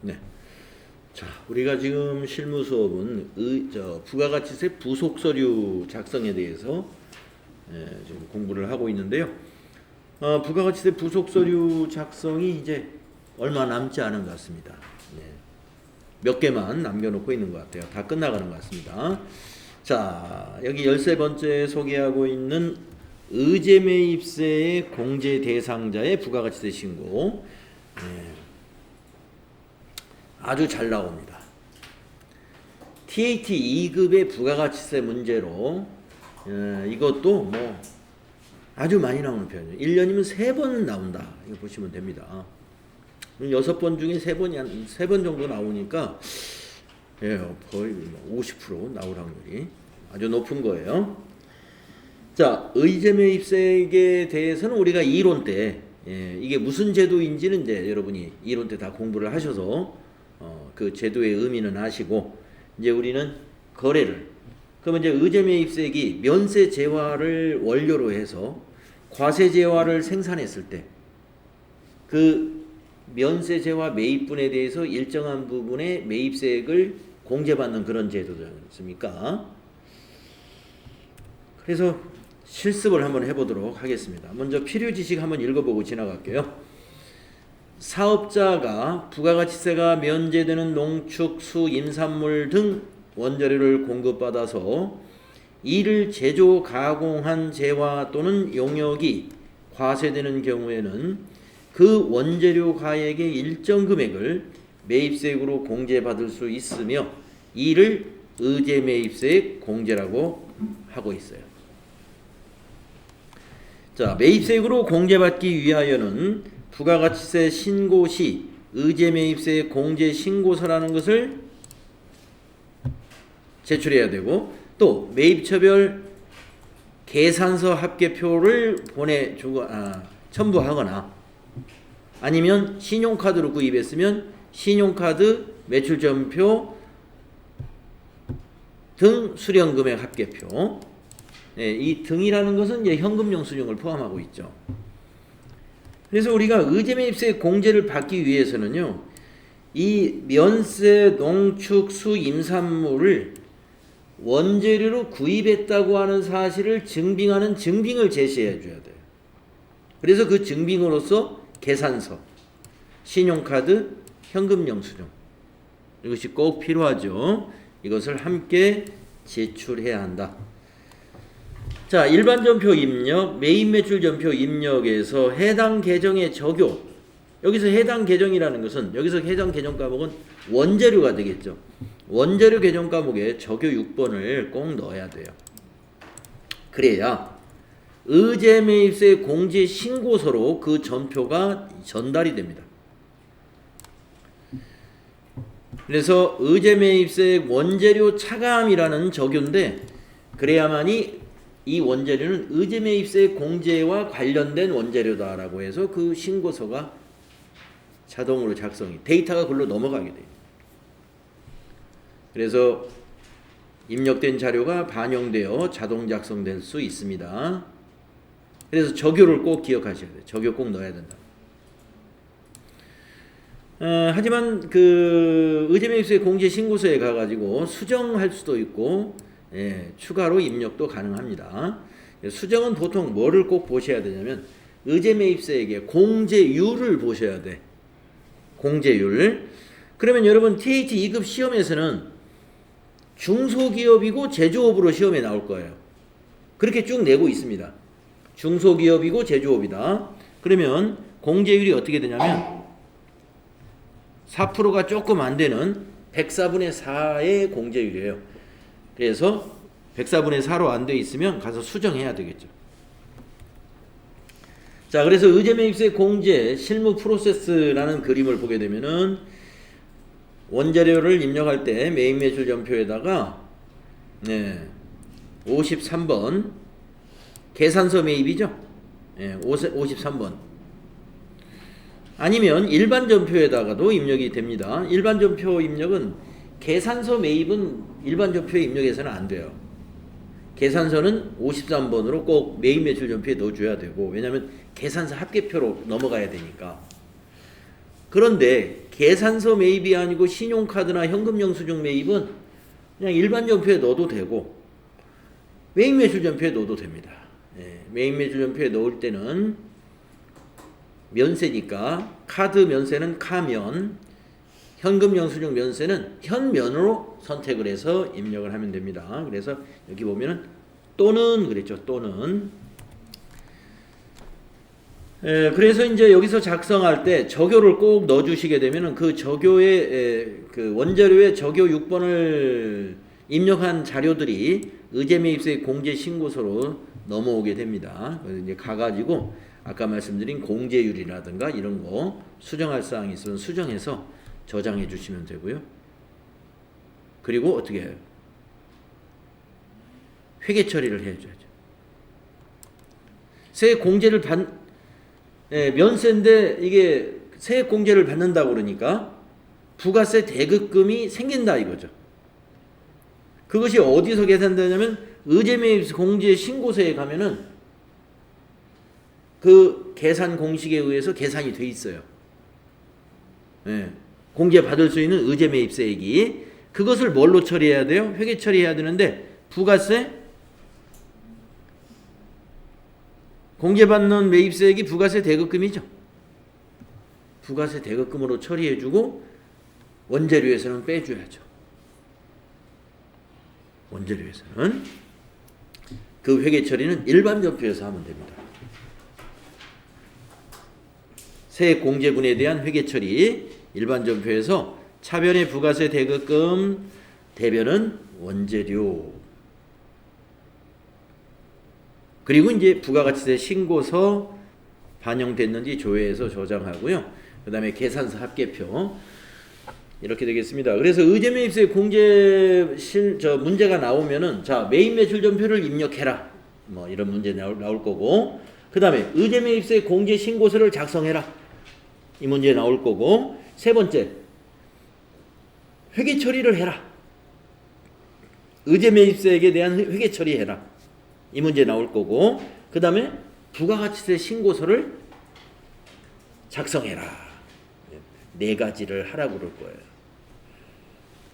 네. 자, 우리가 지금 실무 수업은 부가가치세 부속 서류 작성에 대해서 지금 공부를 하고 있는데요. 부가가치세 부속 서류 작성이 이제 얼마 남지 않은 것 같습니다. 몇 개만 남겨놓고 있는 것 같아요. 다 끝나가는 것 같습니다. 자, 여기 13번째 소개하고 있는 의제매입세의 공제 대상자의 부가가치세 신고. 아주 잘 나옵니다. TAT 2급의 부가가치세 문제로 이것도 뭐 아주 많이 나오는 편이에요. 1년이면 3번 나온다. 이거 보시면 됩니다. 6번 중에 3번 정도 나오니까 거의 50% 나올 확률이 아주 높은 거예요. 자, 의제매입세에 대해서는 우리가 이론 때 이게 무슨 제도인지는 이제 여러분이 이론 때 다 공부를 하셔서 그 제도의 의미는 아시고, 이제 우리는 거래를, 그러면 이제 의제매입세액이 면세 재화를 원료로 해서 과세 재화를 생산했을 때 그 면세 재화 매입분에 대해서 일정한 부분의 매입세액을 공제받는 그런 제도지 않습니까? 그래서 실습을 한번 해보도록 하겠습니다. 먼저 필요 지식 한번 읽어보고 지나갈게요. 사업자가 부가가치세가 면제되는 농축, 수, 임산물 등 원재료를 공급받아서 이를 제조, 가공한 재화 또는 용역이 과세되는 경우에는 그 원재료 가액의 일정 금액을 매입세액으로 공제받을 수 있으며 이를 의제매입세액 공제라고 하고 있어요. 자, 매입세액으로 공제받기 위하여는 부가가치세 신고 시 의제매입세 공제 신고서라는 것을 제출해야 되고, 또 매입처별 계산서 합계표를 첨부하거나 아니면 신용카드로 구입했으면 신용카드 매출전표 등 수령금액 합계표. 이 등이라는 것은 이제 현금용 수령을 포함하고 있죠. 그래서 우리가 의제매입세 공제를 받기 위해서는요, 이 면세 농축 수 임산물을 원재료로 구입했다고 하는 사실을 증빙하는 증빙을 제시해 줘야 돼요. 그래서 그 증빙으로서 계산서, 신용카드, 현금용 수령, 이것이 꼭 필요하죠. 이것을 함께 제출해야 한다. 자, 일반전표 입력, 매입매출전표 입력에서 해당 계정의 적용. 여기서 해당 계정이라는 것은, 여기서 해당 계정 과목은 원재료가 되겠죠. 원재료 계정 과목에 적요 6번을 꼭 넣어야 돼요. 그래야 의제매입세 공제 신고서로 그 전표가 전달이 됩니다. 그래서 의제매입세 원재료 차감이라는 적요인데, 그래야만이 이 원재료는 의제매입세 공제와 관련된 원재료다라고 해서 그 신고서가 자동으로 작성이, 데이터가 글로 넘어가게 돼요. 그래서 입력된 자료가 반영되어 자동 작성될 수 있습니다. 그래서 적요를 꼭 기억하셔야 돼요. 적요 꼭 넣어야 된다. 하지만 그 의제매입세 공제 신고서에 가가지고 수정할 수도 있고, 추가로 입력도 가능합니다. 수정은 보통 뭐를 꼭 보셔야 되냐면 의제매입세액의 공제율을 보셔야 돼. 공제율. 그러면 여러분 TAT 2급 시험에서는 중소기업이고 제조업으로 시험에 나올 거예요. 그렇게 쭉 내고 있습니다. 중소기업이고 제조업이다. 그러면 공제율이 어떻게 되냐면 4%가 조금 안 되는 104분의 4의 공제율이에요. 그래서 104분의 4로 안 돼 있으면 가서 수정해야 되겠죠. 자, 그래서 의제매입세 공제 실무 프로세스라는 그림을 보게 되면은 원재료를 입력할 때 매입매출전표에다가 53번 계산서 매입이죠. 53번. 아니면 일반 전표에다가도 입력이 됩니다. 일반 전표 입력은 계산서 매입은 일반 전표에 입력해서는 안 돼요. 계산서는 53번으로 꼭 매입매출전표에 넣어줘야 되고, 왜냐하면 계산서 합계표로 넘어가야 되니까. 그런데 계산서 매입이 아니고 신용카드나 현금 영수증 매입은 그냥 일반 전표에 넣어도 되고 매입 매출 전표에 넣어도 됩니다. 예, 매입 매출 전표에 넣을 때는 면세니까 카드 면세는 카면, 현금 영수증 면세는 현면으로 선택을 해서 입력을 하면 됩니다. 그래서 여기 보면은 또는 그랬죠. 또는. 그래서 이제 여기서 작성할 때 적요를 꼭 넣어주시게 되면은 그 적요의 그 원자료의 적요 6번을 입력한 자료들이 의제매입세 공제 신고서로 넘어오게 됩니다. 그래서 이제 가가지고 아까 말씀드린 공제율이라든가 이런 거 수정할 사항이 있으면 수정해서 저장해 주시면 되고요. 그리고 어떻게 해요? 회계 처리를 해줘야죠. 세액 공제를 면세인데 이게 세액 공제를 받는다고 그러니까 부가세 대급금이 생긴다 이거죠. 그것이 어디서 계산되냐면 의제매입 공제 신고서에 가면은 그 계산 공식에 의해서 계산이 돼 있어요. 네. 공제 받을 수 있는 의제매입세액이 그것을 뭘로 처리해야 돼요? 회계 처리해야 되는데 부가세 공제받는 매입세액이 부가세 대급금이죠. 부가세 대급금으로 처리해주고 원재료에서는 빼줘야죠. 원재료에서는 그 회계 처리는 일반 전표에서 하면 됩니다. 세액 공제분에 대한 회계 처리 일반 전표에서 차변의 부가세 대급금, 대변은 원재료. 그리고 이제 부가가치세 신고서 반영됐는지 조회해서 저장하고요. 그 다음에 계산서 합계표 이렇게 되겠습니다. 그래서 의제매입세 공제 문제가 나오면은 자 매입 매출 전표를 입력해라. 뭐 이런 문제 나올 거고 그 다음에 의제매입세 공제 신고서를 작성해라. 이 문제 나올 거고 세 번째 회계 처리를 해라. 의제매입세액에 대한 회계 처리해라. 이 문제 나올 거고 그 다음에 부가가치세 신고서를 작성해라. 네 가지를 하라고 그럴 거예요.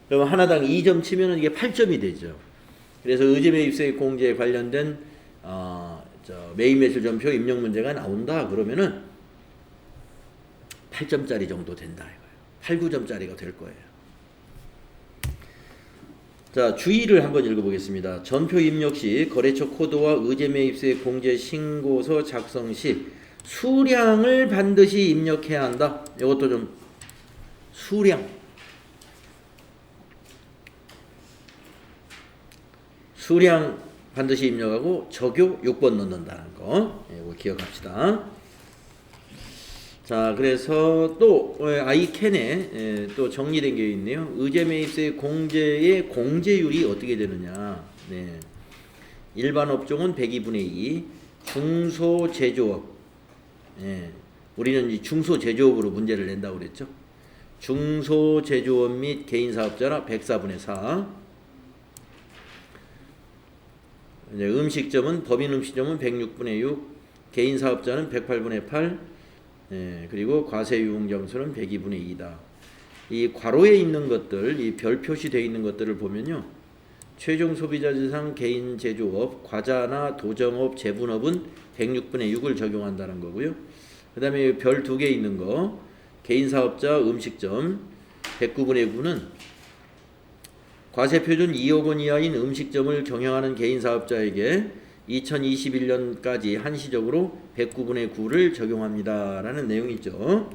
그럼 하나당 2점 치면은 이게 8점이 되죠. 그래서 의제매입세 공제에 관련된 매입매출 전표 입력 문제가 나온다 그러면은 8점짜리 정도 된다 이거예요. 8, 9점짜리가 될 거예요. 자, 주의를 한번 읽어보겠습니다. 전표 입력 시 거래처 코드와 의제매입세 공제 신고서 작성 시 수량을 반드시 입력해야 한다. 이것도 좀 수량 반드시 입력하고 적요 6번 넣는다는 거 이거 기억합시다. 자, 그래서 또 아이캔에 또 정리된 게 있네요. 의제매입세 공제의 공제율이 어떻게 되느냐. 네. 일반 업종은 102분의 2, 중소제조업. 네. 우리는 이 중소제조업으로 문제를 낸다고 그랬죠. 중소제조업 및 개인사업자라 104분의 4. 이제 음식점은 법인 음식점은 106분의 6, 개인사업자는 108분의 8. 예, 그리고 과세유흥점수는 102분의 2다. 이 괄호에 있는 것들, 이 별 표시되어 있는 것들을 보면요. 최종 소비자재상 개인 제조업, 과자나 도정업, 제분업은 106분의 6을 적용한다는 거고요. 그 다음에 별 2개 있는 거, 개인사업자 음식점 109분의 9는 과세표준 2억 원 이하인 음식점을 경영하는 개인사업자에게 2021년까지 한시적으로 109분의 9를 적용합니다. 라는 내용이 있죠.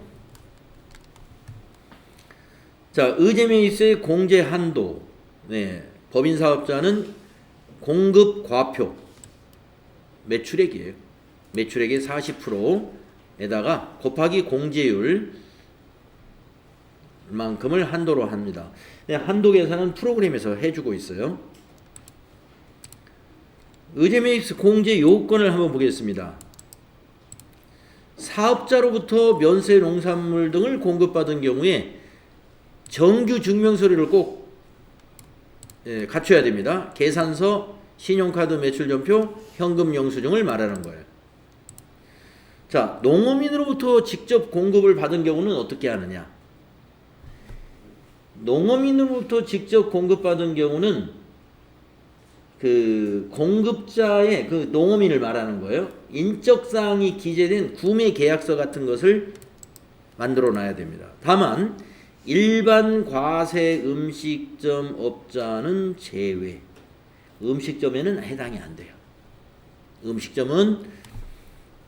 자, 의제매입세 공제 한도. 네, 법인사업자는 공급 과표. 매출액이에요. 매출액의 40%에다가 곱하기 공제율 만큼을 한도로 합니다. 네, 한도 계산은 프로그램에서 해주고 있어요. 의제매입세 공제 요건을 한번 보겠습니다. 사업자로부터 면세 농산물 등을 공급받은 경우에 정규 증명서류를 꼭 갖춰야 됩니다. 계산서, 신용카드 매출전표, 현금 영수증을 말하는 거예요. 자, 농업인으로부터 직접 공급을 받은 경우는 어떻게 하느냐? 농어민으로부터 직접 공급받은 경우는 그 공급자의 그 농어민을 말하는 거예요. 인적사항이 기재된 구매 계약서 같은 것을 만들어 놔야 됩니다. 다만 일반 과세 음식점 업자는 제외. 음식점에는 해당이 안 돼요. 음식점은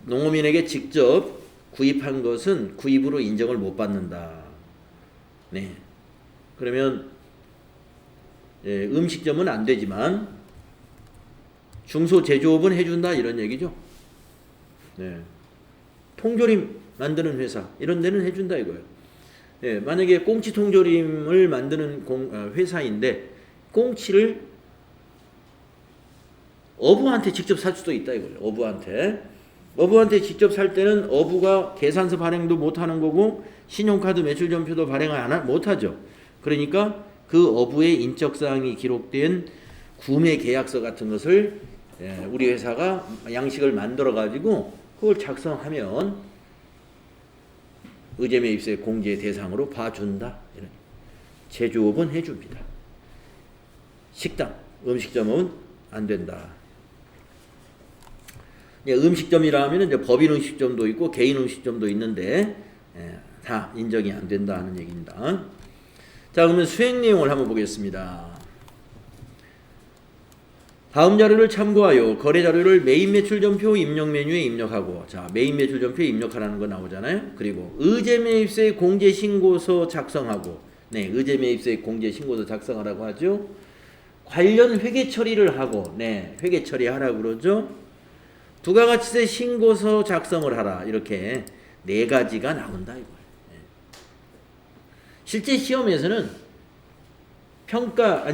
농어민에게 직접 구입한 것은 구입으로 인정을 못 받는다. 네. 그러면 음식점은 안 되지만 중소제조업은 해준다 이런 얘기죠. 네. 통조림 만드는 회사 이런 데는 해준다 이거예요. 네. 만약에 꽁치 통조림을 만드는 회사인데 꽁치를 어부한테 직접 살 수도 있다 이거예요. 어부한테 직접 살 때는 어부가 계산서 발행도 못하는 거고 신용카드 매출전표도 발행을 못하죠. 그러니까 그 어부의 인적사항이 기록된 구매 계약서 같은 것을 우리 회사가 양식을 만들어 가지고 그걸 작성하면 의제매입세 공제 대상으로 봐준다. 제조업은 해줍니다. 식당, 음식점은 안 된다. 음식점이라 하면 이제 법인 음식점도 있고 개인 음식점도 있는데 다 인정이 안 된다 하는 얘기입니다. 자, 그러면 수행 내용을 한번 보겠습니다. 다음 자료를 참고하여 거래 자료를 메인 매출전표 입력 메뉴에 입력하고, 자, 메인 매출전표에 입력하라는 거 나오잖아요. 그리고 의제매입세 공제 신고서 작성하고, 네, 의제매입세 공제 신고서 작성하라고 하죠. 관련 회계 처리를 하고, 네, 회계 처리하라고 그러죠. 부가가치세 신고서 작성을 하라. 이렇게 네 가지가 나온다 이거예요. 실제 시험에서는 평가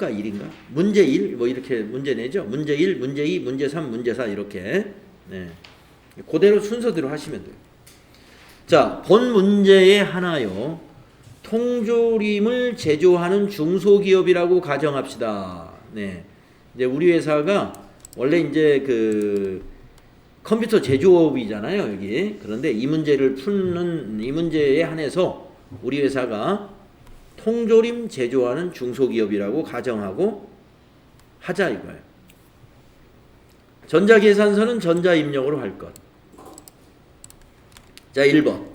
1인가? 문제 1, 뭐 이렇게 문제 내죠. 문제 1, 문제 2, 문제 3, 문제 4 이렇게. 네. 그대로 순서대로 하시면 돼요. 자, 본 문제에 하나요. 통조림을 제조하는 중소기업이라고 가정합시다. 네. 이제 우리 회사가 원래 이제 그 컴퓨터 제조업이잖아요, 여기. 그런데 이 문제를 푸는 이 문제에 한해서 우리 회사가 통조림 제조하는 중소기업이라고 가정하고 하자 이거예요. 전자계산서는 전자입력으로 할 것. 자, 1번.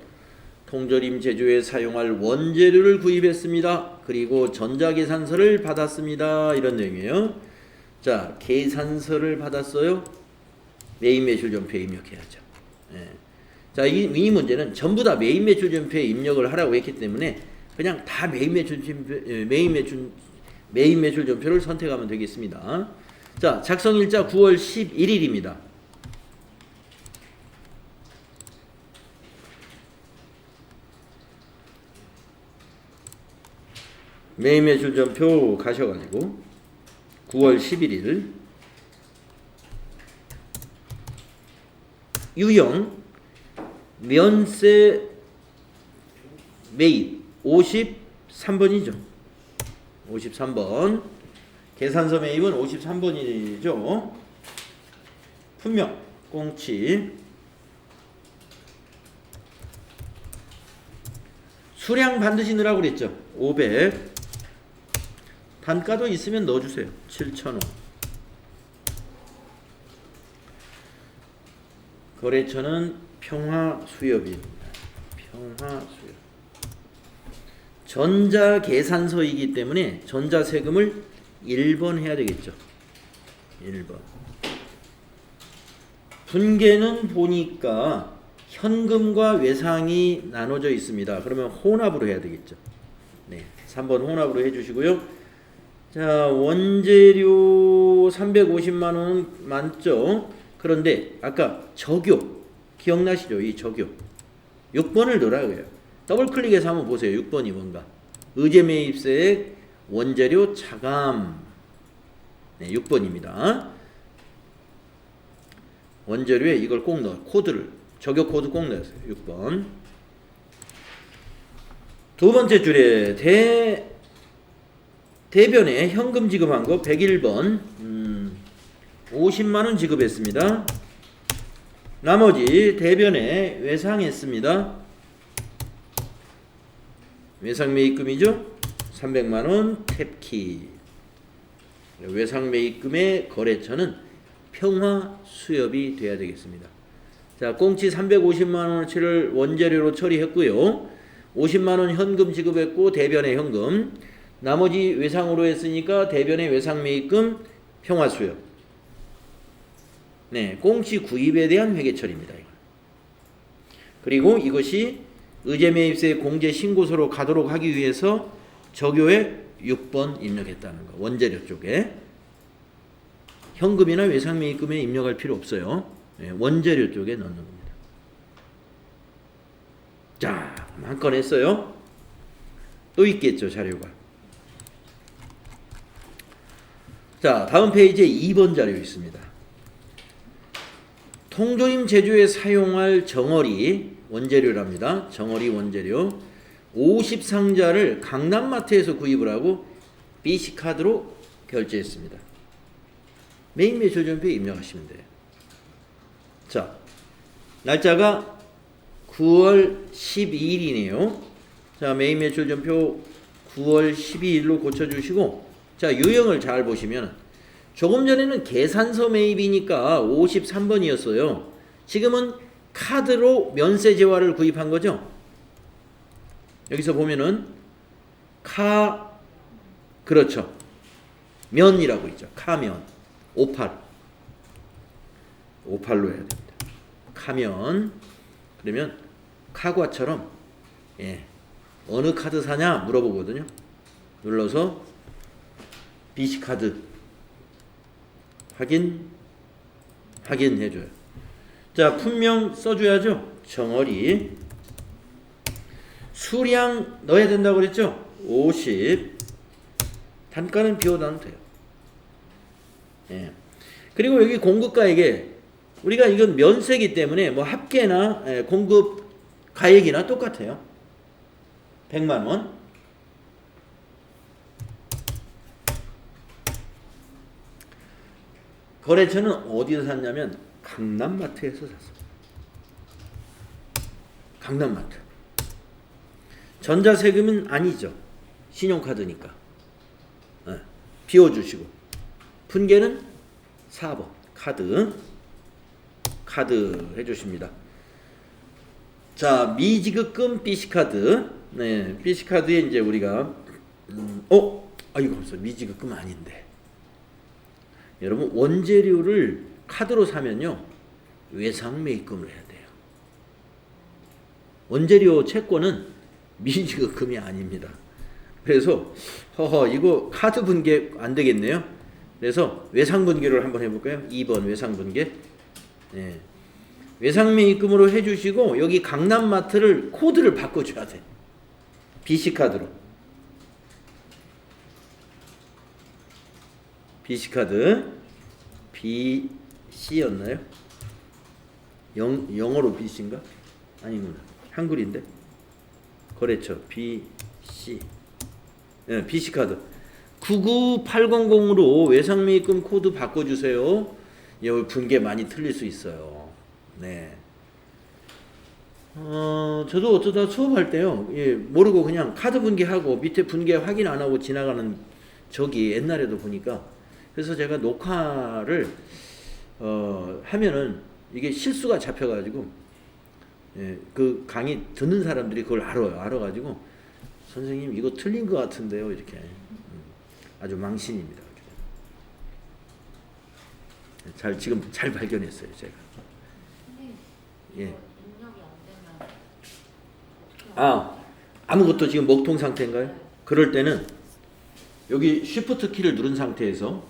통조림 제조에 사용할 원재료를 구입했습니다. 그리고 전자계산서를 받았습니다. 이런 내용이에요. 자, 계산서를 받았어요. 메인 매출전표에 입력해야죠. 예. 자, 이 문제는 전부 다 메인 매출전표에 입력을 하라고 했기 때문에 그냥 다 메인 매출전표를 선택하면 되겠습니다. 자, 작성일자 9월 11일입니다. 메인 매출전표 가셔가지고 9월 11일 유형 면세 매입 53번이죠. 53번 계산서 매입은 53번이죠. 분명 꽁치 수량 반드시 넣으라고 그랬죠. 500 단가도 있으면 넣어주세요. 7,000원. 거래처는 평화수협입니다. 평화수협. 전자계산서이기 때문에 전자세금을 1번 해야 되겠죠. 1번. 분계는 보니까 현금과 외상이 나눠져 있습니다. 그러면 혼합으로 해야 되겠죠. 네, 3번 혼합으로 해주시고요. 자, 원재료 350만원 많죠? 그런데 아까 적요 기억나시죠? 이 적요 6번을 넣으라고요. 더블 클릭해서 한번 보세요. 6번이 뭔가 의제매입세액 원재료 차감. 네, 6번입니다. 원재료에 이걸 꼭 넣어. 코드를 적요 코드 꼭 넣으세요. 6번. 두 번째 줄에 대변에 현금 지급한 거 101번 50만원 지급했습니다. 나머지 대변에 외상했습니다. 외상매입금이죠. 300만원 탭키. 외상매입금의 거래처는 평화수협이 돼야 되겠습니다. 자, 꽁치 350만원어치를 원재료로 처리했고요. 50만원 현금 지급했고 대변의 현금, 나머지 외상으로 했으니까 대변의 외상매입금 평화수협. 네, 꽁치 구입에 대한 회계처리입니다. 그리고 이것이 의제매입세 공제신고서로 가도록 하기 위해서 적요에 6번 입력했다는 거. 원재료 쪽에 현금이나 외상매입금에 입력할 필요 없어요. 네, 원재료 쪽에 넣는 겁니다. 자, 한 건 했어요. 또 있겠죠, 자료가. 자, 다음 페이지에 2번 자료 있습니다. 통조림 제조에 사용할 정어리 원재료랍니다. 정어리 원재료 50상자를 강남마트에서 구입을 하고 BC카드로 결제했습니다. 메인 매출전표에 입력하시면 돼요. 자, 날짜가 9월 12일이네요. 자, 메인 매출전표 9월 12일로 고쳐주시고, 자, 유형을 잘 보시면 조금 전에는 계산서 매입이니까 53번이었어요. 지금은 카드로 면세 재화를 구입한 거죠. 여기서 보면은 그렇죠. 면이라고 있죠. 카면. 58로 해야 됩니다. 카면. 그러면 카과처럼 어느 카드 사냐 물어보거든요. 눌러서 BC카드 확인해줘요. 자, 품명 써줘야죠. 정어리 수량 넣어야 된다고 그랬죠. 50. 단가는 비워놔도 돼요. 그리고 여기 공급가액에 우리가 이건 면세기 때문에 뭐 합계나 공급 가액이나 똑같아요. 100만원. 거래처는 어디서 샀냐면 강남마트에서 샀어요. 강남마트. 전자세금은 아니죠. 신용카드니까. 비워주시고. 분계는 4번. 카드 해주십니다. 자, 미지급금 BC카드. 네, BC카드에 이제 우리가 이거 없어. 미지급금 아닌데. 여러분, 원재료를 카드로 사면요, 외상매입금을 해야 돼요. 원재료 채권은 미지급금이 아닙니다. 그래서 이거 카드 분계 안 되겠네요. 그래서 외상분계를 한번 해볼까요? 2번 외상분계. 네. 외상매입금으로 해주시고 여기 강남마트를 코드를 바꿔줘야 돼. BC카드로. BC카드. BC였나요? 영어로 BC인가? 아니구나. 한글인데. 거래처 BC. 네, BC카드. 99800으로 외상매입금 코드 바꿔주세요. 여기 분계 많이 틀릴 수 있어요. 네. 저도 어쩌다 수업할 때요, 모르고 그냥 카드 분계하고 밑에 분계 확인 안 하고 지나가는 적이 옛날에도 보니까, 그래서 제가 녹화를 하면은 이게 실수가 잡혀가지고, 그 강의 듣는 사람들이 그걸 알아가지고, 선생님 이거 틀린 것 같은데요, 이렇게. 아주 망신입니다. 지금 잘 발견했어요, 제가. 예. 아무것도 지금 먹통 상태인가요? 그럴 때는 여기 쉬프트 키를 누른 상태에서,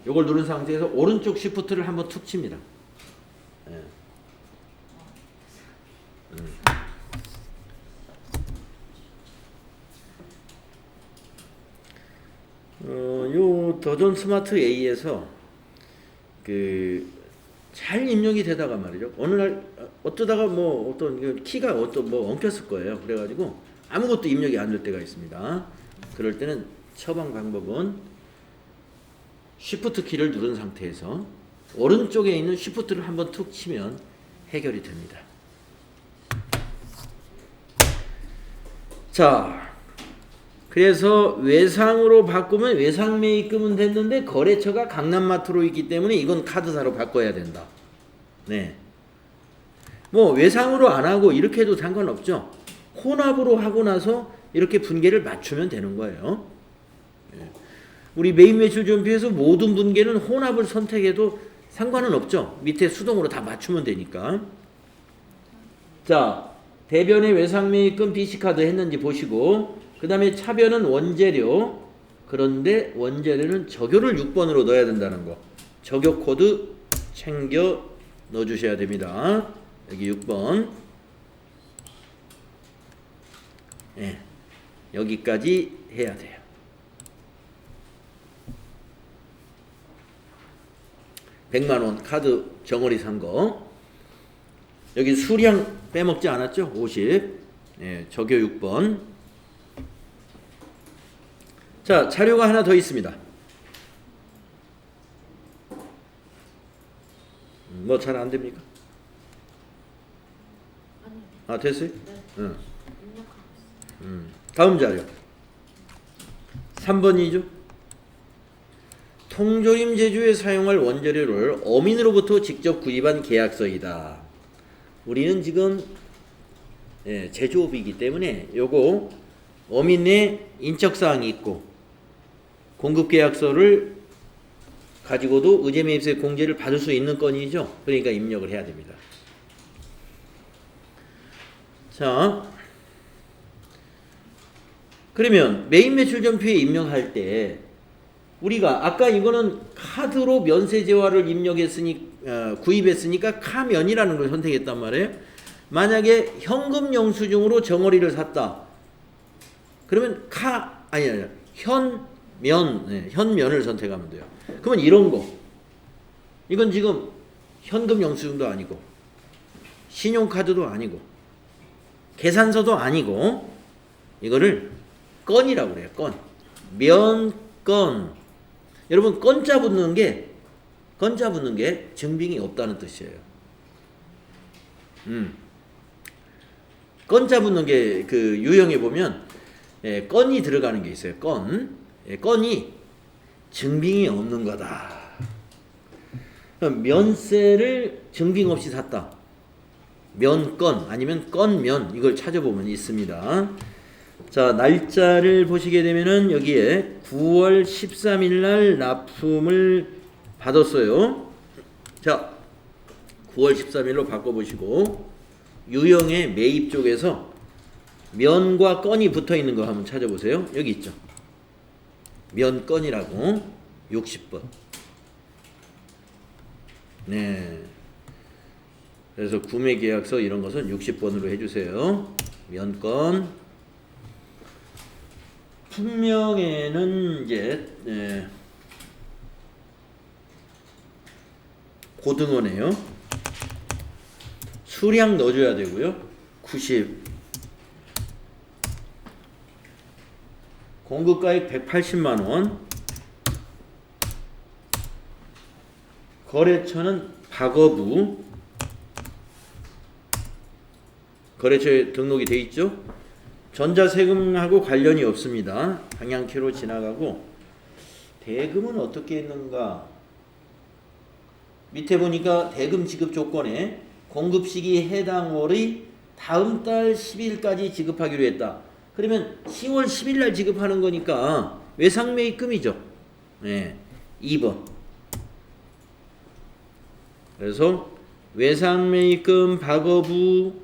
이걸 누른 상태에서 오른쪽 쉬프트를 한번 툭 칩니다. 요 더존 스마트 A에서 잘 입력이 되다가 말이죠. 어느 날 어쩌다가 뭐 어떤 키가 엉켰을 거예요. 그래가지고 아무것도 입력이 안 될 때가 있습니다. 그럴 때는 처방 방법은 쉬프트 키를 누른 상태에서 오른쪽에 있는 쉬프트를 한번 툭 치면 해결이 됩니다. 자, 그래서 외상으로 바꾸면 외상 매입금은 됐는데 거래처가 강남마트로 있기 때문에 이건 카드사로 바꿔야 된다. 네. 뭐 외상으로 안 하고 이렇게 해도 상관없죠. 혼합으로 하고 나서 이렇게 분계를 맞추면 되는 거예요. 네. 우리 매입 매출 전표에서 모든 분계는 혼합을 선택해도 상관은 없죠. 밑에 수동으로 다 맞추면 되니까. 자, 대변의 외상 매입금 BC카드 했는지 보시고, 그 다음에 차변은 원재료. 그런데 원재료는 적요를 6번으로 넣어야 된다는 거. 적요 코드 챙겨 넣어주셔야 됩니다. 여기 6번. 네, 여기까지 해야 돼요. 100만원 카드 정어리 산 거. 여기 수량 빼먹지 않았죠? 50. 네, 적요 6번. 자, 자료가 하나 더 있습니다. 뭐 잘 안 됩니까? 아, 됐어요? 네. 응. 다음 자료. 3번이죠. 통조림 제조에 사용할 원재료를 어민으로부터 직접 구입한 계약서이다. 우리는 지금 제조업이기 때문에 요거 어민의 인적사항이 있고 공급계약서를 가지고도 의제매입세 공제를 받을 수 있는 건이죠. 그러니까 입력을 해야 됩니다. 자, 그러면 매입매출전표에 입력할 때 우리가 아까 이거는 카드로 면세제화를 입력했으니 구입했으니까 카면이라는 걸 선택했단 말이에요. 만약에 현금 영수증으로 정어리를 샀다. 그러면 현면을 선택하면 돼요. 그러면 이런 거. 이건 지금 현금 영수증도 아니고 신용카드도 아니고 계산서도 아니고 이거를 건이라고 그래요. 건. 면건. 여러분 건자 붙는 게 증빙이 없다는 뜻이에요. 건자 붙는 게 그 유형에 보면 건이 들어가는 게 있어요. 건이 증빙이 없는 거다. 면세를 증빙 없이 샀다. 면건 아니면 건면 이걸 찾아보면 있습니다. 자, 날짜를 보시게 되면은 여기에 9월 13일 날 납품을 받았어요. 자, 9월 13일로 바꿔보시고 유형의 매입 쪽에서 면과 건이 붙어 있는 거 한번 찾아보세요. 여기 있죠. 면건이라고 60번. 네. 그래서 구매계약서 이런 것은 60번으로 해주세요. 면건. 품명에는 이제 고등어네요. 수량 넣어줘야 되고요. 90. 공급가액 180만원. 거래처는 박어부. 거래처에 등록이 돼 있죠. 전자세금하고 관련이 없습니다. 방향키로 지나가고 대금은 어떻게 했는가? 밑에 보니까 대금 지급 조건에 공급 시기 해당 월의 다음 달 10일까지 지급하기로 했다. 그러면 10월 10일 날 지급하는 거니까 외상매입금이죠. 네, 2번. 그래서 외상매입금 박어부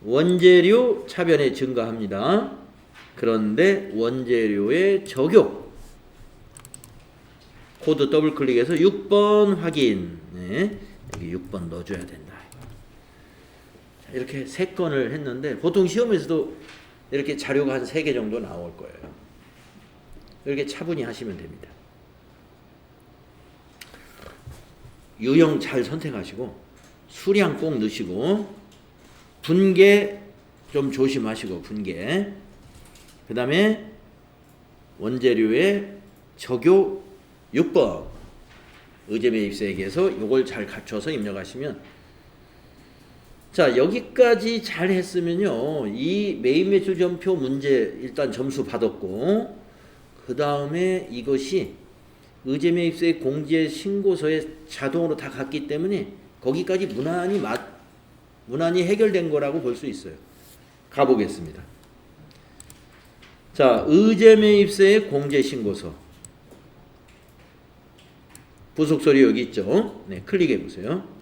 원재료 차변에 증가합니다. 그런데 원재료의 적용 코드 더블 클릭해서 6번 확인. 네, 여기 6번 넣어줘야 된다. 자, 이렇게 3건을 했는데 보통 시험에서도 이렇게 자료가 한 3개 정도 나올 거예요. 이렇게 차분히 하시면 됩니다. 유형 잘 선택하시고 수량 꼭 넣으시고 분계 좀 조심하시고 분계. 그 다음에 원재료의 적요 6번 의제매입세액에서 이걸 잘 갖춰서 입력하시면 자, 여기까지 잘 했으면요. 이 메인 매출 전표 문제 일단 점수 받았고, 그 다음에 이것이 의제 매입세 공제 신고서에 자동으로 다 갔기 때문에 거기까지 무난히 해결된 거라고 볼 수 있어요. 가보겠습니다. 자, 의제 매입세의 공제 신고서. 부속설이 여기 있죠. 네, 클릭해 보세요.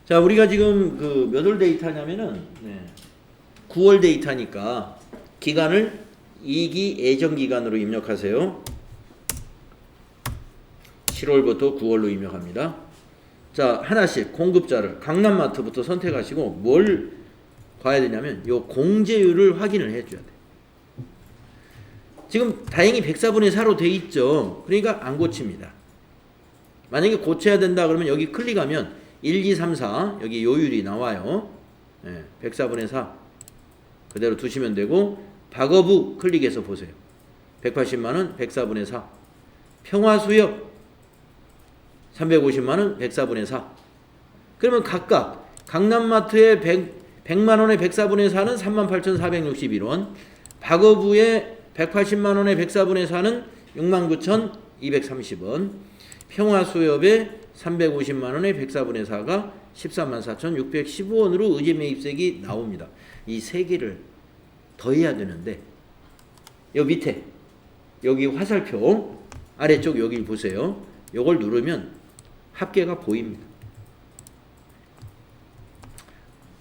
자, 우리가 지금 그 몇 월 데이터냐면은 9월 데이터니까 기간을 2기 예정 기간으로 입력하세요. 7월부터 9월로 입력합니다. 자, 하나씩 공급자를 강남마트부터 선택하시고 뭘 봐야 되냐면 요 공제율을 확인을 해줘야 돼. 지금 다행히 104분의 4로 돼 있죠. 그러니까 안 고칩니다. 만약에 고쳐야 된다 그러면 여기 클릭하면 1, 2, 3, 4 여기 요율이 나와요. 104분의 4 그대로 두시면 되고 박어부 클릭해서 보세요. 180만원 104분의 4 평화수역 350만원 104분의 4 그러면 각각 강남마트의 100만원의 104분의 4는 38,461원 박어부의 180만원의 104분의 4는 69,230원 평화수협의 350만원의 104분의 4가 134,615원으로 의제 매입세액이 나옵니다. 이 세 개를 더해야 되는데 여기 밑에 여기 화살표 아래쪽 여기 보세요. 요걸 누르면 합계가 보입니다.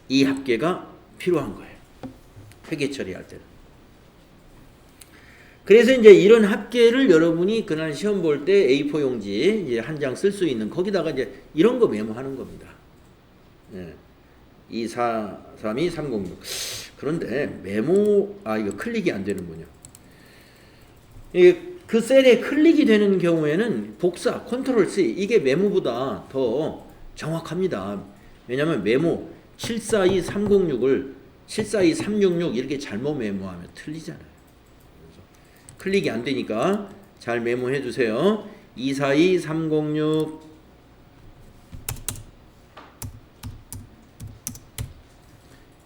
이 합계가 필요한 거예요. 회계 처리할 때는. 그래서 이제 이런 합계를 여러분이 그날 시험 볼 때 A4 용지 이제 한 장 쓸 수 있는 거기다가 이제 이런 거 메모하는 겁니다. 243이 306. 그런데 메모 이거 클릭이 안 되는군요. 그 셀에 클릭이 되는 경우에는 복사 컨트롤 C 이게 메모보다 더 정확합니다. 왜냐하면 메모 742306을 742366 이렇게 잘못 메모하면 틀리잖아요. 클릭이 안 되니까 잘 메모해 주세요. 242306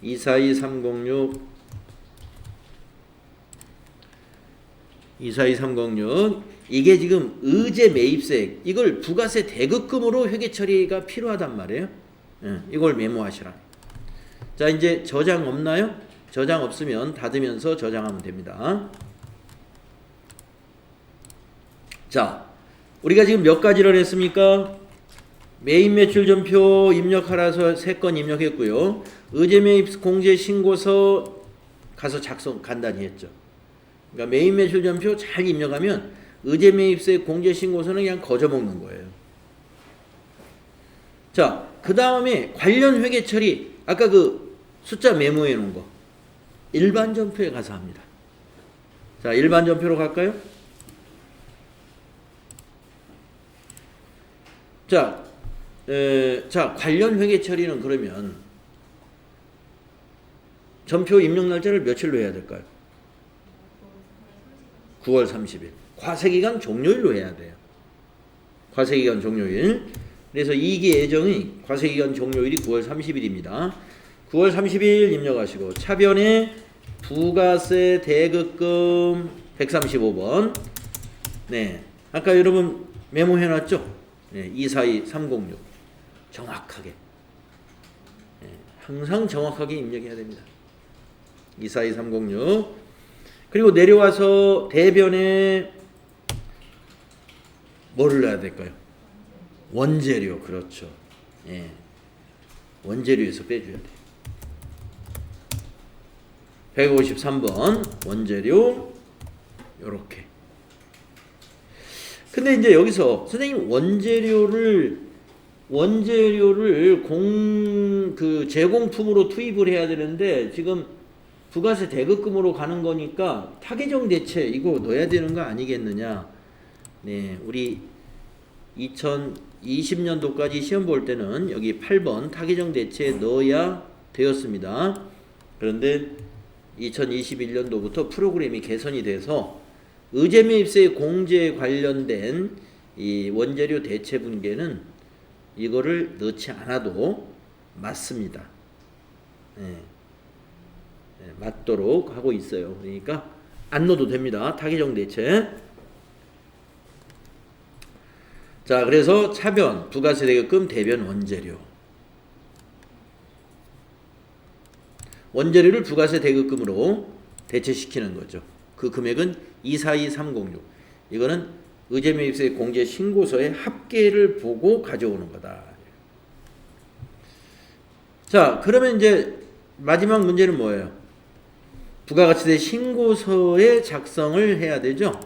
242306 242306 이게 지금 의제 매입세액 이걸 부가세 대급금으로 회계 처리가 필요하단 말이에요. 이걸 메모하시라. 자, 이제 저장 없나요? 저장 없으면 닫으면서 저장하면 됩니다. 자, 우리가 지금 몇 가지를 했습니까? 메인 매출 전표 입력하라서 3건 입력했고요. 의제 매입 공제 신고서 가서 작성 간단히 했죠. 그러니까 메인 매출 전표 잘 입력하면 의제 매입세 공제 신고서는 그냥 거저 먹는 거예요. 자, 그 다음에 관련 회계 처리 아까 그 숫자 메모해 놓은 거 일반 전표에 가서 합니다. 자, 일반 전표로 갈까요? 자, 관련 회계 처리는 그러면 전표 입력 날짜를 며칠로 해야 될까요? 9월 30일. 과세기간 종료일로 해야 돼요. 과세기간 종료일. 그래서 2기 예정이 과세기간 종료일이 9월 30일입니다. 9월 30일 입력하시고 차변에 부가세 대급금 135번. 네, 아까 여러분 메모해놨죠? 네, 242306 정확하게 항상 정확하게 입력해야 됩니다. 242306 그리고 내려와서 대변에 뭐를 넣어야 될까요? 원재료. 그렇죠. 예. 원재료에서 빼줘야 돼요. 153번 원재료 요렇게. 근데 이제 여기서 선생님 원재료를 제공품으로 투입을 해야 되는데 지금 부가세 대급금으로 가는 거니까 타계정 대체 이거 넣어야 되는 거 아니겠느냐. 네, 우리 2020년도까지 시험 볼 때는 여기 8번 타계정 대체에 넣어야 되었습니다. 그런데 2021년도부터 프로그램이 개선이 돼서 의제 매입세 공제에 관련된 이 원재료 대체 분계는 이거를 넣지 않아도 맞습니다. 예. 예, 맞도록 하고 있어요. 그러니까 안 넣어도 됩니다. 타개정 대체. 자, 그래서 차변, 부가세 대급금, 대변 원재료. 원재료를 부가세 대급금으로 대체시키는 거죠. 그 금액은 242,306. 이거는 의제매입세 공제 신고서의 합계를 보고 가져오는 거다. 자, 그러면 이제 마지막 문제는 뭐예요? 부가가치세 신고서의 작성을 해야 되죠.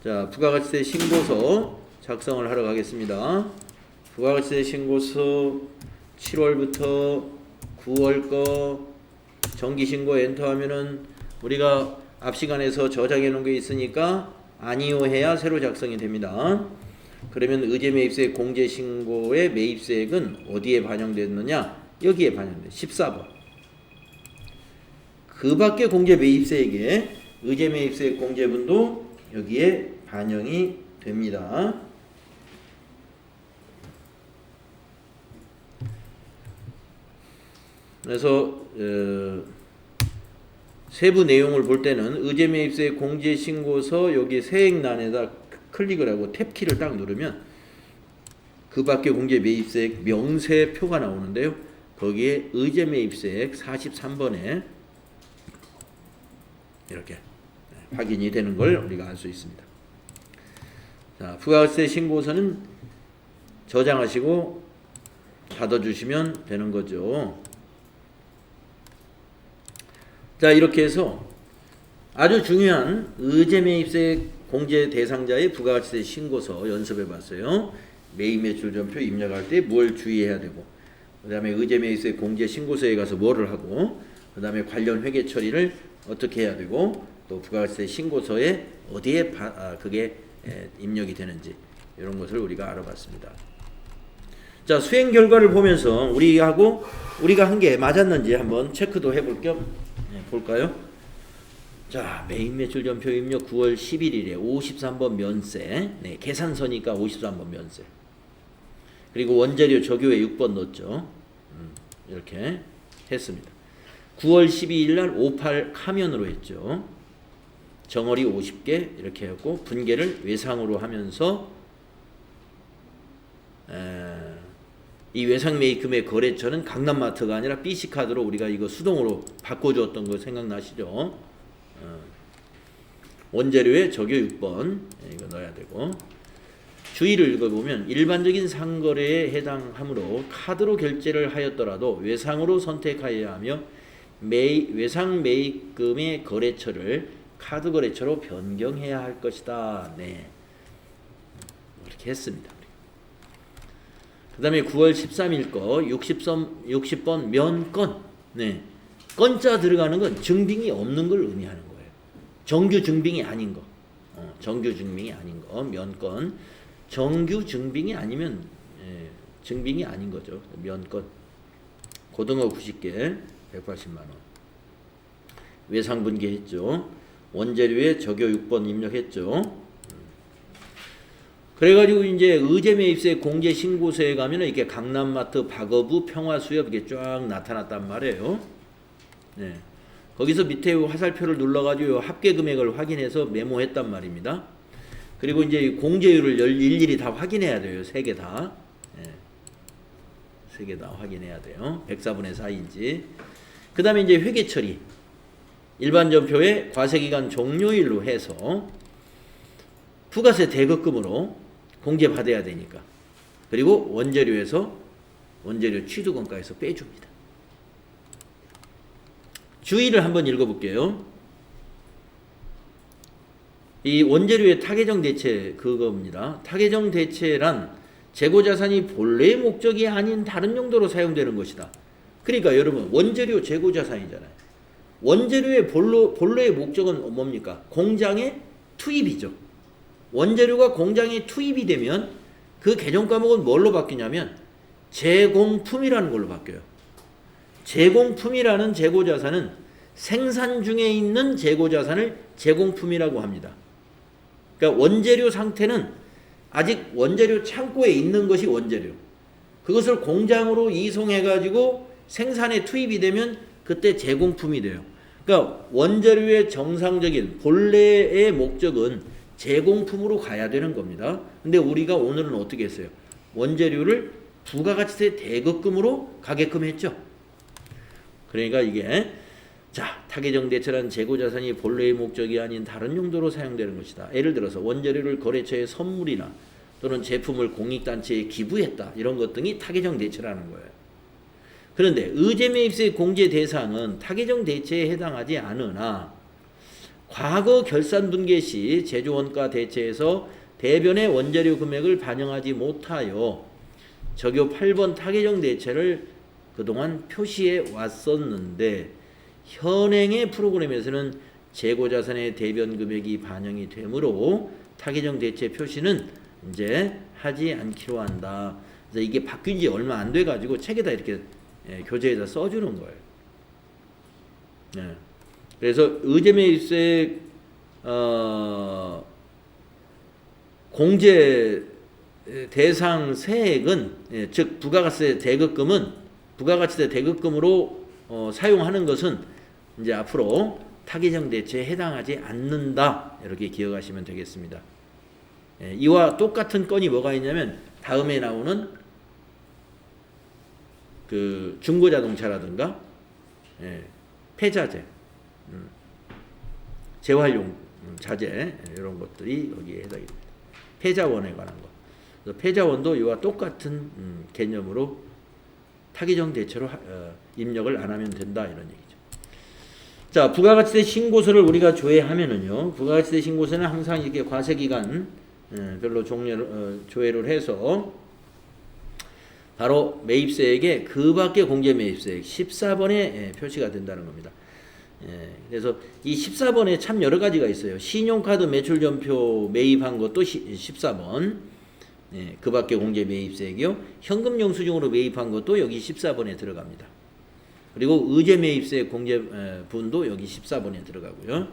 자, 부가가치세 신고서 작성을 하러 가겠습니다. 부가가치세 신고서 7월부터 9월 거 정기신고 엔터하면은 우리가 앞 시간에서 저장해 놓은 게 있으니까 아니요 해야 새로 작성이 됩니다. 그러면 의제매입세 공제신고의 매입세액은 어디에 반영됐느냐? 여기에 반영돼. 14번. 그 밖에 공제 매입세액에 의제매입세 공제분도 여기에 반영이 됩니다. 그래서 세부 내용을 볼 때는 의제매입세 공제신고서 여기 세액란에다 클릭을 하고 탭키를 딱 누르면 그 밖에 공제 매입세액 명세표가 나오는데요. 거기에 의제매입세액 43번에 이렇게 확인이 되는 걸 우리가 알 수 있습니다. 자, 부가세 신고서는 저장하시고 닫아주시면 되는 거죠. 자, 이렇게 해서 아주 중요한 의제매입세 공제 대상자의 부가가치세 신고서 연습해 봤어요. 매입매출전표 입력할 때 뭘 주의해야 되고, 그 다음에 의제매입세 공제 신고서에 가서 뭐를 하고, 그 다음에 관련 회계 처리를 어떻게 해야 되고, 또 부가가치세 신고서에 어디에 그게 입력이 되는지 이런 것을 우리가 알아봤습니다. 자, 수행 결과를 보면서 우리가 한 게 맞았는지 한번 체크도 해볼 겸 볼까요? 자, 매입매출전표 입력 9월 11일에 53번 면세. 네, 계산서니까 53번 면세. 그리고 원재료 적요에 6번 넣었죠. 이렇게 했습니다. 9월 12일 날 58 카면으로 했죠. 정어리 50개 이렇게 했고 분계를 외상으로 하면서 이 외상 매입금의 거래처는 강남마트가 아니라 BC카드로 우리가 이거 수동으로 바꿔주었던 거 생각나시죠? 원재료에 적요 6번 이거 넣어야 되고, 주의를 읽어보면 일반적인 상거래에 해당하므로 카드로 결제를 하였더라도 외상으로 선택하여야 하며 외상 매입금의 거래처를 카드 거래처로 변경해야 할 것이다. 네, 이렇게 했습니다. 그 다음에 9월 13일 거 60번 면건. 네, 건자 들어가는 건 증빙이 없는 걸 의미하는 거예요. 정규 증빙이 아닌 거. 정규 증빙이 아닌 거. 면건. 정규 증빙이 아니면 증빙이 아닌 거죠. 면건. 고등어 90개 180만 원. 외상분계 했죠. 원재료에 적요 6번 입력했죠. 그래가지고 이제 의제매입세 공제신고서에 가면은 이렇게 강남마트, 박어부, 평화수협 이게 쫙 나타났단 말이에요. 네. 거기서 밑에 화살표를 눌러가지고 합계 금액을 확인해서 메모했단 말입니다. 그리고 이제 공제율을 일일이 다 확인해야 돼요. 3개 다. 네. 3개 다 확인해야 돼요. 104분의 4인지. 그 다음에 이제 회계 처리. 일반 전표에 과세기간 종료일로 해서 부가세 대급금으로 공제받아야 되니까. 그리고 원재료에서 원재료 취득원가에서 빼줍니다. 주의를 한번 읽어볼게요. 이 원재료의 타개정 대체 그겁니다. 타개정 대체란 재고자산이 본래의 목적이 아닌 다른 용도로 사용되는 것이다. 그러니까 여러분 원재료 재고자산이잖아요. 원재료의 본래의 목적은 뭡니까? 공장의 투입이죠. 원재료가 공장에 투입이 되면 그 개정 과목은 뭘로 바뀌냐면 제공품이라는 걸로 바뀌어요. 제공품이라는 재고자산은 생산 중에 있는 재고자산을 제공품이라고 합니다. 그러니까 원재료 상태는 아직 원재료 창고에 있는 것이 원재료. 그것을 공장으로 이송해 가지고 생산에 투입이 되면 그때 제공품이 돼요. 그러니까 원재료의 정상적인 본래의 목적은 제공품으로 가야 되는 겁니다. 근데 우리가 오늘은 어떻게 했어요? 원재료를 부가가치세 대급금으로 가게끔 했죠. 그러니까 이게 자, 타계정 대체란 재고자산이 본래의 목적이 아닌 다른 용도로 사용되는 것이다. 예를 들어서 원재료를 거래처에 선물이나 또는 제품을 공익단체에 기부했다. 이런 것 등이 타계정 대체라는 거예요. 그런데 의제매입세 공제 대상은 타계정 대체에 해당하지 않으나 과거 결산분계 시 제조원가 대체에서 대변의 원재료 금액을 반영하지 못하여 적요 8번 타계정 대체를 그동안 표시해 왔었는데 현행의 프로그램에서는 재고자산의 대변 금액이 반영이 되므로 타계정 대체 표시는 이제 하지 않기로 한다. 그래서 이게 바뀐 지 얼마 안 돼 가지고 책에다 이렇게 교재에다 써주는 거예요. 그래서 의제매입세 공제 대상 세액은 즉 부가가치세 대급금으로 사용하는 것은 이제 앞으로 타계정 대체에 해당하지 않는다. 이렇게 기억하시면 되겠습니다. 이와 똑같은 건이 뭐가 있냐면 다음에 나오는 그 중고자동차라든가 폐자재, 재활용 자재 이런 것들이 여기에 해당이 됩니다. 폐자원에 관한 것. 그래서 폐자원도 이와 똑같은 개념으로 타계정 대체로 입력을 안 하면 된다 이런 얘기죠. 자, 부가가치세 신고서를 우리가 조회하면은요, 부가가치세 신고서는 항상 이렇게 과세기간 별로 조회를 해서 바로 매입세액의 그 밖의 공제매입세액 14번에 표시가 된다는 겁니다. 그래서 이 14번에 참 여러 가지가 있어요. 신용카드 매출전표 매입한 것도 14번, 그 밖의 공제매입세액이요. 현금 영수증으로 매입한 것도 여기 14번에 들어갑니다. 그리고 의제매입세 공제분도 여기 14번에 들어가고요.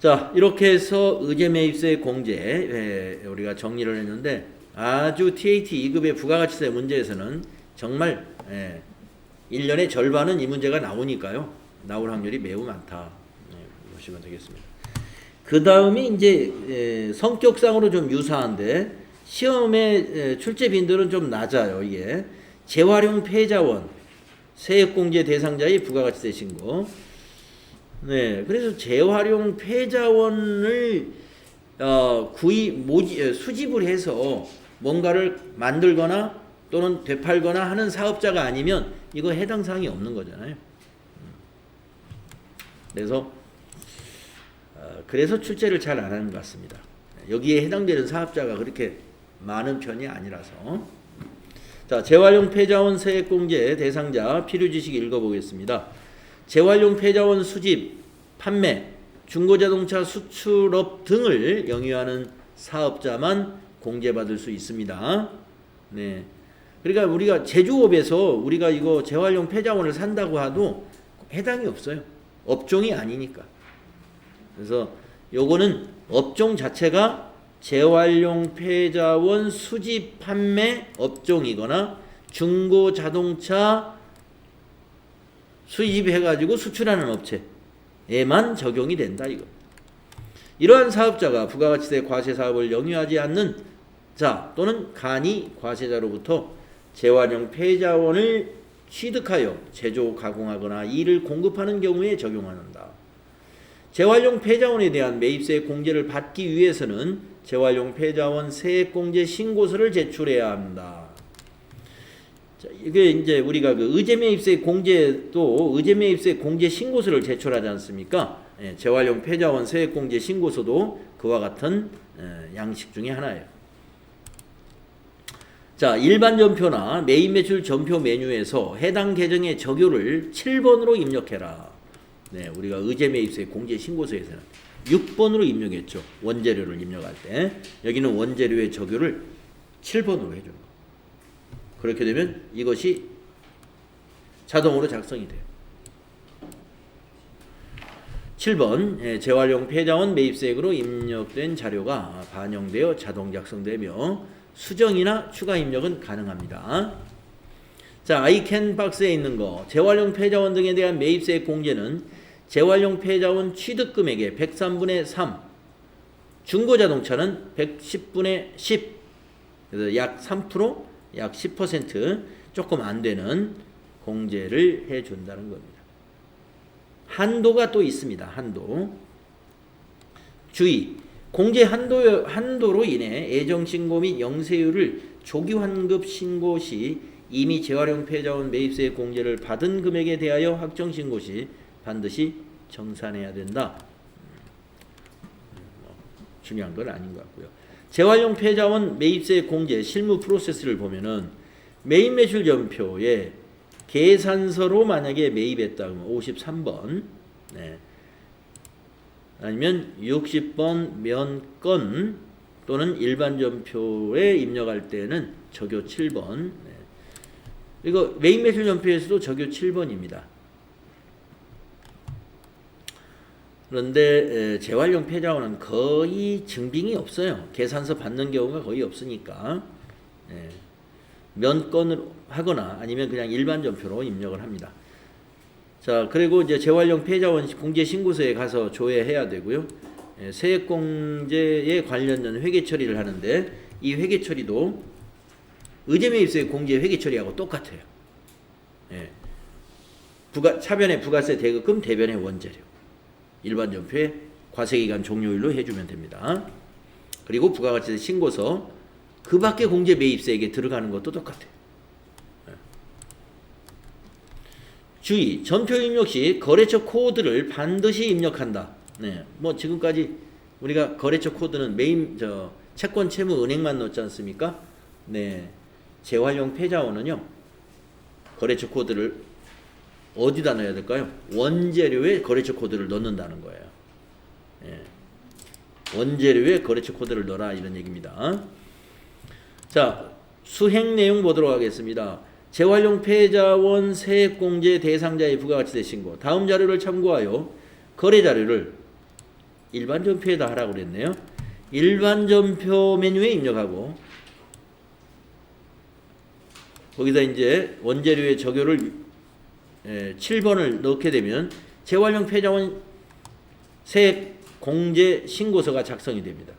자, 이렇게 해서 의제매입세 공제 우리가 정리를 했는데 아주 TAT 2급의 부가가치세 문제에서는 정말 1년의 절반은 이 문제가 나오니까요. 나올 확률이 매우 많다. 보시면 되겠습니다. 그 다음이 이제 성격상으로 좀 유사한데 시험의 출제 빈도는 좀 낮아요. 이게 재활용 폐자원 세액공제 대상자의 부가가치세 신고. 그래서 재활용 폐자원을 수집을 해서 뭔가를 만들거나 또는 되팔거나 하는 사업자가 아니면 이거 해당 사항이 없는 거잖아요. 그래서 출제를 잘 안 하는 것 같습니다. 여기에 해당되는 사업자가 그렇게 많은 편이 아니라서. 자, 재활용 폐자원 세액공제 대상자 필요지식 읽어보겠습니다. 재활용 폐자원 수집, 판매, 중고자동차 수출업 등을 영위하는 사업자만 공제받을 수 있습니다. 그러니까 우리가 제조업에서 우리가 이거 재활용 폐자원을 산다고 해도 해당이 없어요. 업종이 아니니까. 그래서 요거는 업종 자체가 재활용 폐자원 수집 판매 업종이거나 중고 자동차 수입해가지고 수출하는 업체에만 적용이 된다 이거. 이러한 사업자가 부가가치세 과세 사업을 영위하지 않는 자 또는 간이 과세자로부터 재활용 폐자원을 취득하여 제조 가공하거나 이를 공급하는 경우에 적용한다. 재활용 폐자원에 대한 매입세 공제를 받기 위해서는 재활용 폐자원 세액공제 신고서를 제출해야 합니다. 자, 이게 이제 우리가 그 의제매입세 공제도 의제매입세 공제 신고서를 제출하지 않습니까? 재활용 폐자원 세액공제 신고서도 그와 같은 양식 중에 하나예요. 자, 일반 전표나 매입매출 전표 메뉴에서 해당 계정의 적요를 7번으로 입력해라. 우리가 의제매입세 공제 신고서에서는 6번으로 입력했죠. 원재료를 입력할 때. 여기는 원재료의 적요를 7번으로 해주는 거. 그렇게 되면 이것이 자동으로 작성이 돼요. 7번 재활용 폐자원 매입세액으로 입력된 자료가 반영되어 자동 작성되며 수정이나 추가 입력은 가능합니다. 자, 아이캔 박스에 있는 거 재활용 폐자원 등에 대한 매입세액 공제는 재활용 폐자원 취득금액의 103분의 3, 중고자동차는 110분의 10, 그래서 약 3%, 약 10% 조금 안 되는 공제를 해준다는 겁니다. 한도가 또 있습니다. 한도. 주의! 공제 한도로 인해 애정신고 및 영세율을 조기환급 신고 시 이미 재활용 폐자원 매입세 공제를 받은 금액에 대하여 확정신고 시 반드시 정산해야 된다. 중요한 건 아닌 것 같고요. 재활용 폐자원 매입세 공제 실무 프로세스를 보면은 매입 매출 전표에 계산서로 만약에 매입했다 그러면 53번, 네. 아니면 60번 면건 또는 일반 전표에 입력할 때는 적요 7번. 네. 이거 매입 매출 전표에서도 적요 7번입니다. 그런데 재활용 폐자원은 거의 증빙이 없어요. 계산서 받는 경우가 거의 없으니까 면건을 하거나 아니면 그냥 일반 전표로 입력을 합니다. 자, 그리고 이제 재활용 폐자원 공제 신고서에 가서 조회해야 되고요. 세액 공제에 관련된 회계 처리를 하는데 이 회계 처리도 의제매입세 공제 회계 처리하고 똑같아요. 차변의 부가세 대급금, 대변의 원재료. 일반 전표에 과세기간 종료일로 해주면 됩니다. 그리고 부가가치세 신고서 그 밖에 공제 매입세액에 들어가는 것도 똑같아요. 주의! 전표 입력 시 거래처 코드를 반드시 입력한다. 네, 뭐 지금까지 우리가 거래처 코드는 채권, 채무, 은행만 넣지 않습니까? 네, 재활용 폐자원은요 거래처 코드를 어디다 넣어야 될까요? 원재료에 거래처 코드를 넣는다는 거예요. 원재료에 거래처 코드를 넣어라 이런 얘기입니다. 자, 수행 내용 보도록 하겠습니다. 재활용 폐자원 세액공제 대상자의 부가가치세 신고. 다음 자료를 참고하여 거래 자료를 일반 전표에다 하라고 그랬네요. 일반 전표 메뉴에 입력하고 거기다 이제 원재료의 적요를 7번을 넣게 되면 재활용 폐자원 세액 공제 신고서가 작성이 됩니다.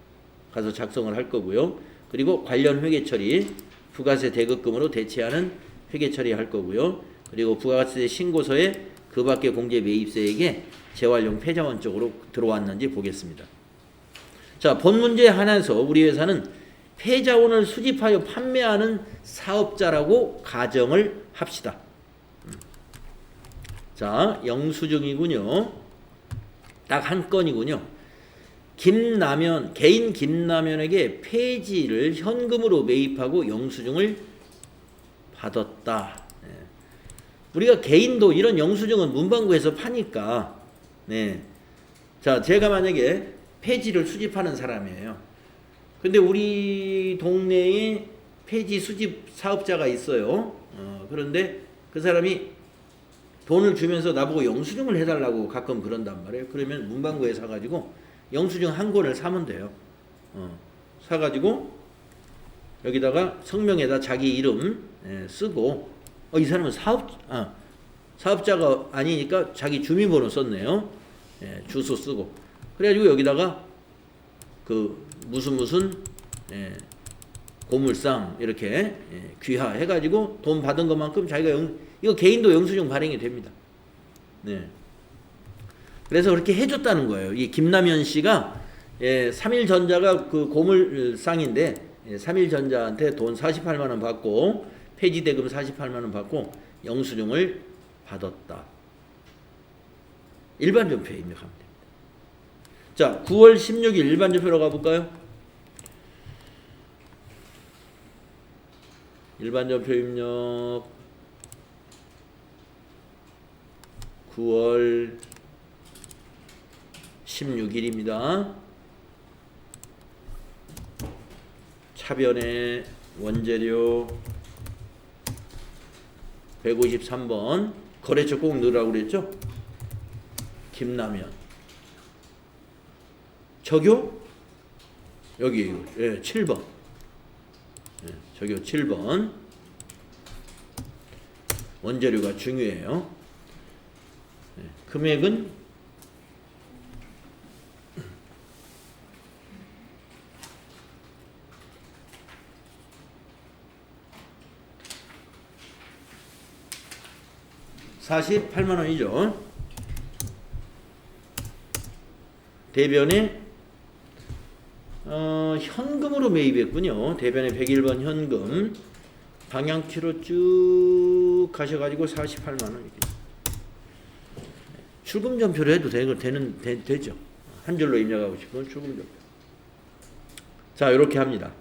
가서 작성을 할 거고요. 그리고 관련 회계 처리, 부가세 대급금으로 대체하는 회계 처리할 거고요. 그리고 부가가치세 신고서에 그 밖에 공제 매입세액에 재활용 폐자원 쪽으로 들어왔는지 보겠습니다. 자, 본 문제 하나에서 우리 회사는 폐자원을 수집하여 판매하는 사업자라고 가정을 합시다. 자, 영수증이군요. 딱 한 건이군요. 개인 김남현에게 폐지를 현금으로 매입하고 영수증을 받았다. 네. 우리가 개인도 이런 영수증은 문방구에서 파니까, 네. 자, 제가 만약에 폐지를 수집하는 사람이에요. 근데 우리 동네에 폐지 수집 사업자가 있어요. 그런데 그 사람이 돈을 주면서 나보고 영수증을 해달라고 가끔 그런단 말이에요. 그러면 문방구에 사가지고 영수증 한 권을 사면 돼요. 사가지고 여기다가 성명에다 자기 이름 쓰고 이 사람은 사업자가 아니니까 자기 주민번호 썼네요. 주소 쓰고 그래가지고 여기다가 그 무슨 고물상 이렇게 귀하 해가지고 돈 받은 것만큼 자기가 이거 개인도 영수증 발행이 됩니다. 네. 그래서 그렇게 해줬다는 거예요. 이 김남현 씨가 3일전자가 그 고물상인데 3일전자한테 돈 48만 원 받고 폐지 대금 48만 원 받고 영수증을 받았다. 일반 전표에 입력하면 됩니다. 자, 9월 16일 일반 전표로 가볼까요? 일반 전표 입력 9월 16일입니다. 차변에 원재료 153번 거래처 꼭 넣으라고 그랬죠? 김남현 적요? 여기 7번 적요 7번 원재료가 중요해요. 금액은 48만 원이죠. 대변에 현금으로 매입했군요. 대변에 101번 현금 방향키로 쭉 가셔가지고 48만 원 이렇게. 출금전표로 해도 되죠. 한 줄로 입력하고 싶으면 출금전표. 자, 이렇게 합니다.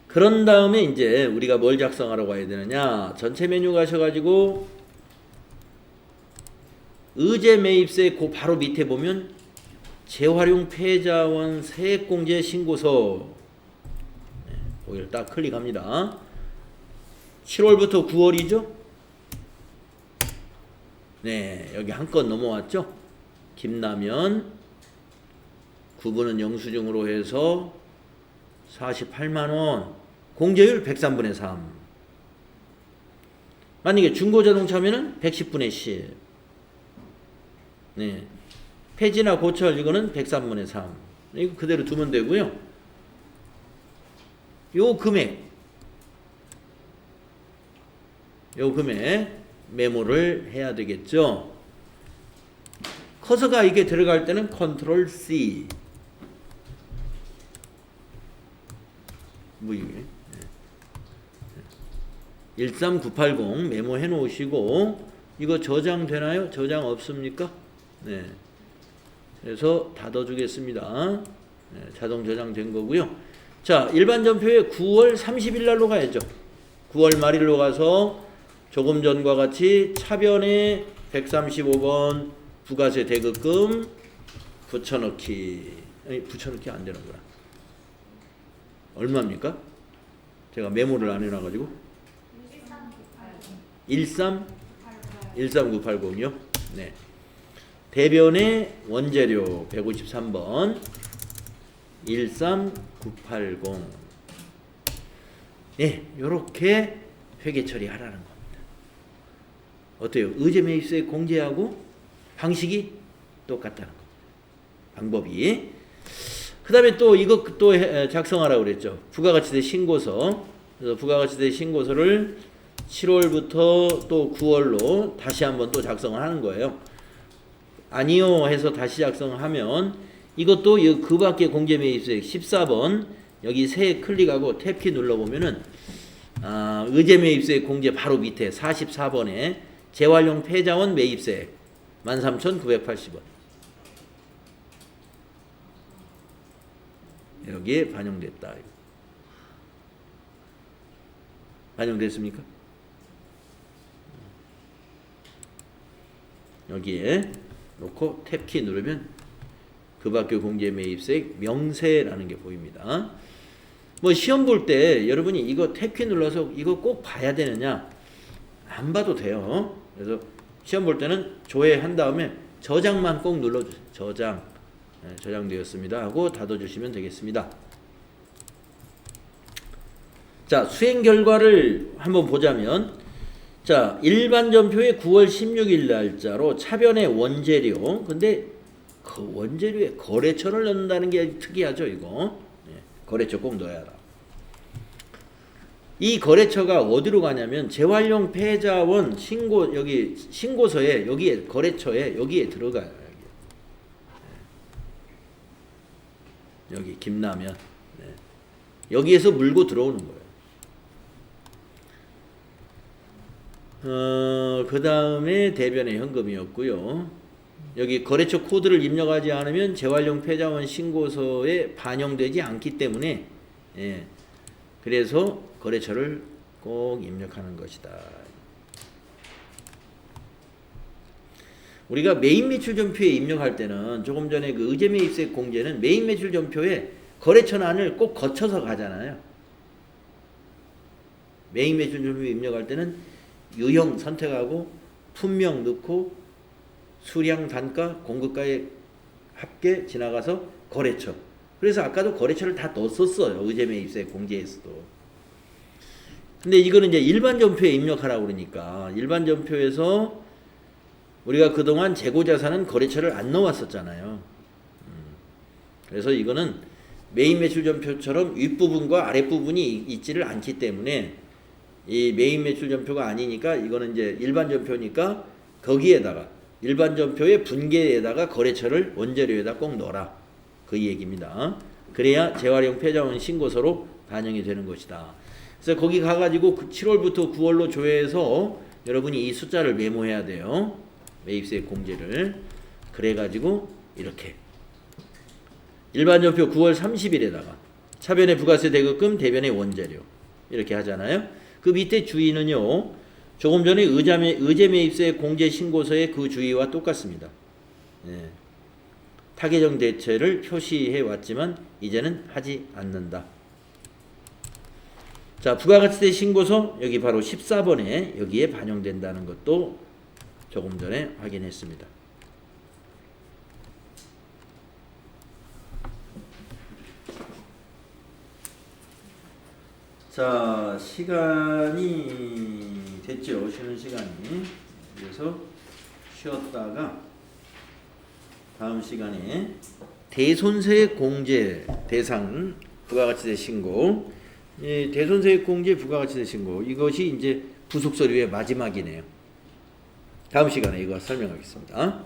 그런 다음에 이제 우리가 뭘 작성하라고 해야 되느냐. 전체 메뉴 가셔가지고 의제 매입세 그 바로 밑에 보면 재활용 폐자원 세액공제 신고서 거기를 딱 클릭합니다. 7월부터 9월이죠? 네, 여기 한 건 넘어왔죠? 김라면 구분은 영수증으로 해서 48만원, 공제율 103분의 3. 만약에 중고자동차면은 110분의 10. 네. 폐지나 고철 이거는 103분의 3. 이거 그대로 두면 되고요. 요 금액 메모를 해야 되겠죠. 커서가 이게 들어갈 때는 컨트롤 C. 뭐 이게 13980 메모해 놓으시고 이거 저장되나요? 저장 없습니까? 네. 그래서 닫아 주겠습니다. 네, 자동 저장된 거고요. 자, 일반 전표에 9월 30일 날로 가야죠. 9월 말일로 가서 조금 전과 같이 차변에 135번 부가세 대급금 붙여넣기. 아니, 붙여넣기 안 되는구나. 얼마입니까? 제가 메모를 안 해놔가지고 13980이요. 네. 대변의 원재료 153번 13980. 네, 요렇게 회계 처리하라는 겁니다. 어때요? 의제 매입세 공제하고 방식이 똑같다는 겁니다. 방법이. 그 다음에 또 이거 또 작성하라고 그랬죠. 부가가치세 신고서. 그래서 부가가치세 신고서를 7월부터 또 9월로 다시 한번 또 작성을 하는 거예요. 아니요 해서 다시 작성하면 이것도 그 밖에 공제매입세 14번 여기 세 클릭하고 탭키 눌러보면은 의제매입세 공제 바로 밑에 44번에 재활용 폐자원 매입세 13,980원 여기에 반영됐다. 반영됐습니까? 여기에 놓고 탭키 누르면 그 밖에 공제 매입세 명세라는 게 보입니다. 뭐 시험 볼 때 여러분이 이거 탭키 눌러서 이거 꼭 봐야 되느냐? 안 봐도 돼요. 그래서 시험 볼 때는 조회한 다음에 저장만 꼭 눌러주세요. 저장. 네, 저장되었습니다 하고 닫아주시면 되겠습니다. 자, 수행 결과를 한번 보자면 자, 일반 전표의 9월 16일 날짜로 차변의 원재료. 근데 그 원재료에 거래처를 넣는다는 게 특이하죠, 이거. 네, 거래처 꼭 넣어야 한다. 이 거래처가 어디로 가냐면 재활용 폐자원 신고 여기 신고서에 여기에 거래처에 여기에 들어가요. 여기 김라면. 네. 여기에서 물고 들어오는 거예요. 그 다음에 대변의 현금이었고요. 여기 거래처 코드를 입력하지 않으면 재활용 폐자원 신고서에 반영되지 않기 때문에 예. 그래서 거래처를 꼭 입력하는 것이다. 우리가 메인 매출 전표에 입력할 때는 조금 전에 그 의제 매입세 공제는 메인 매출 전표에 거래처란을 꼭 거쳐서 가잖아요. 메인 매출 전표에 입력할 때는 유형 선택하고 품명 넣고 수량 단가 공급가의 합계 지나가서 거래처. 그래서 아까도 거래처를 다 넣었었어요. 의제 매입세 공제에서도. 근데 이거는 이제 일반 전표에 입력하라고 그러니까 일반 전표에서 우리가 그동안 재고자산은 거래처를 안 넣어왔었잖아요. 그래서 이거는 메인 매출 전표처럼 윗부분과 아랫부분이 있지를 않기 때문에 이 메인 매출 전표가 아니니까 이거는 이제 일반 전표니까 거기에다가 일반 전표의 분계에다가 거래처를 원재료에다 꼭 넣어라. 그 얘기입니다. 그래야 재활용 폐자원 신고서로 반영이 되는 것이다. 그래서 거기 가가지고 7월부터 9월로 조회해서 여러분이 이 숫자를 메모해야 돼요. 매입세액 공제를. 그래가지고 이렇게 일반 전표 9월 30일에다가 차변의 부가세 대급금 대변의 원재료 이렇게 하잖아요. 그 밑에 주의는요. 조금 전에 의제 매입세 공제 신고서의 그 주의와 똑같습니다. 예. 타개정 대체를 표시해 왔지만 이제는 하지 않는다. 자, 부가가치세 신고서 여기 바로 14번에 여기에 반영된다는 것도 조금 전에 확인했습니다. 자, 시간이 됐죠. 쉬는 시간이. 그래서 쉬었다가 다음 시간에 대손세액 공제 대상 부가가치세 신고, 대손세액 공제 부가가치세 신고 이것이 이제 부속 서류의 마지막이네요. 다음 시간에 이거 설명하겠습니다.